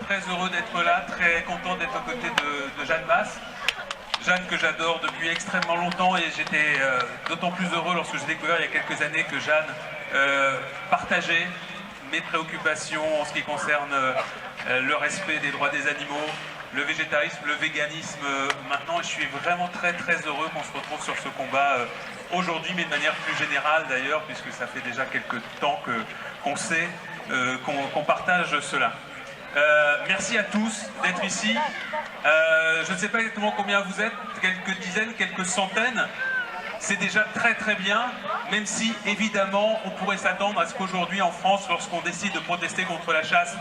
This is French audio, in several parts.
très heureux d'être là, très content d'être aux côtés de Jeanne Masse. Jeanne que j'adore depuis extrêmement longtemps et j'étais d'autant plus heureux lorsque j'ai découvert il y a quelques années que Jeanne partageait mes préoccupations en ce qui concerne le respect des droits des animaux, le végétarisme, le véganisme maintenant. Et je suis vraiment très heureux qu'on se retrouve sur ce combat aujourd'hui, mais de manière plus générale d'ailleurs, puisque ça fait déjà quelques temps qu'on sait qu'on partage cela. Merci à tous d'être ici. Je ne sais pas exactement combien vous êtes, quelques dizaines, quelques centaines. C'est déjà très bien, même si évidemment on pourrait s'attendre à ce qu'aujourd'hui en France, lorsqu'on décide de protester contre la chasse,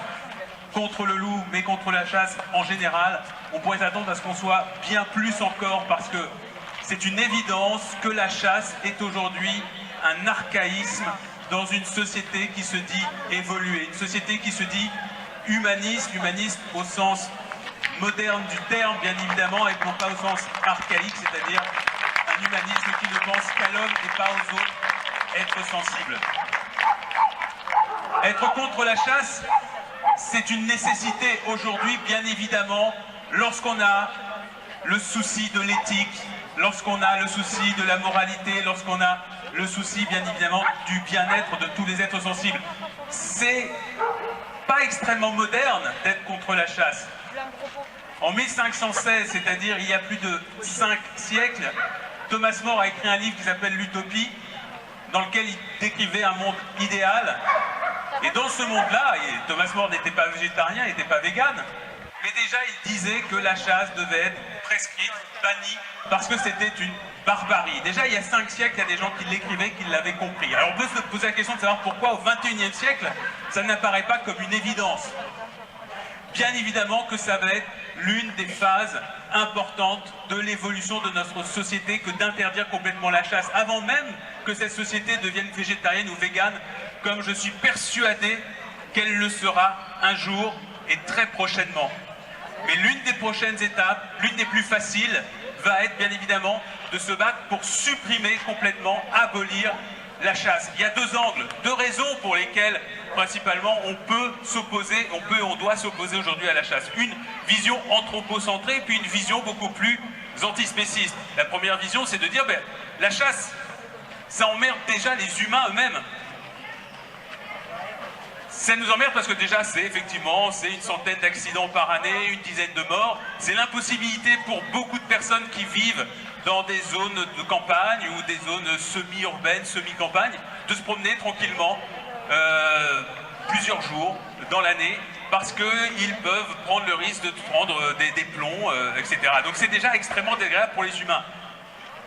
contre le loup, mais contre la chasse en général, on pourrait s'attendre à ce qu'on soit bien plus encore, parce que c'est une évidence que la chasse est aujourd'hui un archaïsme dans une société qui se dit évoluée, une société qui se dit humaniste au sens moderne du terme, bien évidemment, et non pas au sens archaïque, c'est-à-dire un humanisme qui ne pense qu'à l'homme et pas aux autres, être sensible. Être contre la chasse, c'est une nécessité aujourd'hui, bien évidemment, lorsqu'on a le souci de l'éthique, lorsqu'on a le souci de la moralité, lorsqu'on a le souci, bien évidemment, du bien-être de tous les êtres sensibles. C'est pas extrêmement moderne d'être contre la chasse. En 1516, c'est-à-dire il y a plus de 5 siècles, Thomas More a écrit un livre qui s'appelle l'Utopie, dans lequel il décrivait un monde idéal. Et dans ce monde-là, Thomas More n'était pas végétarien, il n'était pas vegan, mais déjà il disait que la chasse devait être prescrite, bannie, parce que c'était une barbarie. Déjà il y a 5 siècles, il y a des gens qui l'écrivaient, qui l'avaient compris. Alors on peut se poser la question de savoir pourquoi au XXIe siècle, ça n'apparaît pas comme une évidence. Bien évidemment que ça va être l'une des phases importantes de l'évolution de notre société que d'interdire complètement la chasse, avant même que cette société devienne végétarienne ou végane, comme je suis persuadé qu'elle le sera un jour et très prochainement. Mais l'une des prochaines étapes, l'une des plus faciles, va être bien évidemment de se battre pour supprimer complètement, abolir la chasse. Il y a 2 angles, 2 raisons pour lesquelles principalement on peut s'opposer, on doit s'opposer aujourd'hui à la chasse. Une vision anthropocentrée, puis une vision beaucoup plus antispéciste. La première vision, c'est de dire la chasse, ça emmerde déjà les humains eux-mêmes. Ça nous emmerde parce que déjà c'est une centaine d'accidents par année, une dizaine de morts. C'est l'impossibilité pour beaucoup de personnes qui vivent dans des zones de campagne ou des zones semi-urbaines, semi-campagne, de se promener tranquillement plusieurs jours dans l'année parce qu'ils peuvent prendre le risque de prendre des plombs, etc. Donc c'est déjà extrêmement désagréable pour les humains.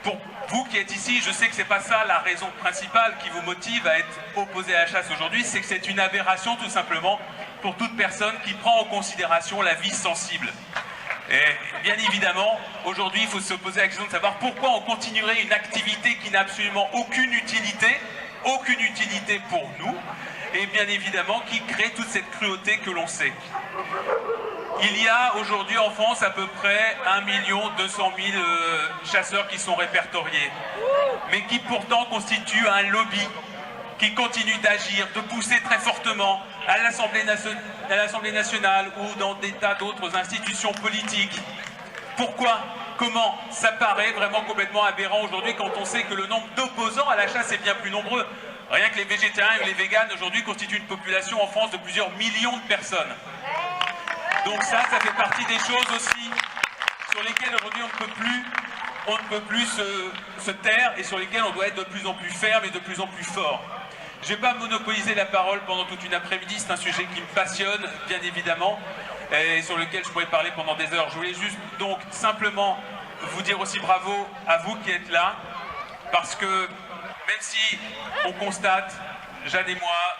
Pour vous qui êtes ici, je sais que c'est pas ça la raison principale qui vous motive à être opposé à la chasse aujourd'hui, c'est que c'est une aberration tout simplement pour toute personne qui prend en considération la vie sensible. Et bien évidemment, aujourd'hui, il faut se poser la question de savoir pourquoi on continuerait une activité qui n'a absolument aucune utilité pour nous, et bien évidemment qui crée toute cette cruauté que l'on sait. Il y a aujourd'hui en France à peu près 1 200 000 chasseurs qui sont répertoriés, mais qui pourtant constituent un lobby qui continue d'agir, de pousser très fortement à l'Assemblée nationale ou dans des tas d'autres institutions politiques. Pourquoi ? Comment ? Ça paraît vraiment complètement aberrant aujourd'hui quand on sait que le nombre d'opposants à la chasse est bien plus nombreux. Rien que les végétariens et les véganes aujourd'hui constituent une population en France de plusieurs millions de personnes. Donc ça fait partie des choses aussi sur lesquelles aujourd'hui on ne peut plus se taire et sur lesquelles on doit être de plus en plus ferme et de plus en plus fort. Je ne vais pas monopoliser la parole pendant toute une après-midi, c'est un sujet qui me passionne, bien évidemment, et sur lequel je pourrais parler pendant des heures. Je voulais juste donc simplement vous dire aussi bravo à vous qui êtes là, parce que même si on constate, Jeanne et moi,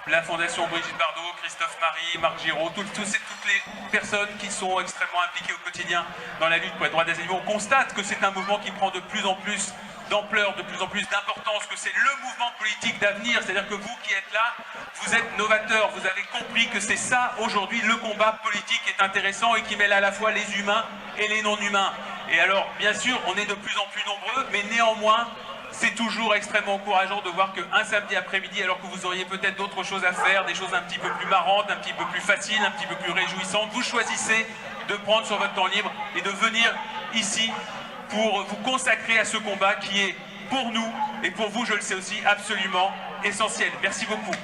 la Fondation Brigitte Bardot, Christophe Marie, Marc Giraud, toutes les personnes qui sont extrêmement impliquées au quotidien dans la lutte pour les droits des animaux, on constate que c'est un mouvement qui prend de plus en plus d'ampleur, de plus en plus d'importance, que c'est le mouvement politique d'avenir, c'est-à-dire que vous qui êtes là, vous êtes novateurs, vous avez compris que c'est ça aujourd'hui le combat politique qui est intéressant et qui mêle à la fois les humains et les non-humains. Et alors, bien sûr, on est de plus en plus nombreux, mais néanmoins, c'est toujours extrêmement encourageant de voir qu'un samedi après-midi, alors que vous auriez peut-être d'autres choses à faire, des choses un petit peu plus marrantes, un petit peu plus faciles, un petit peu plus réjouissantes, vous choisissez de prendre sur votre temps libre et de venir ici pour vous consacrer à ce combat qui est pour nous et pour vous, je le sais aussi, absolument essentiel. Merci beaucoup.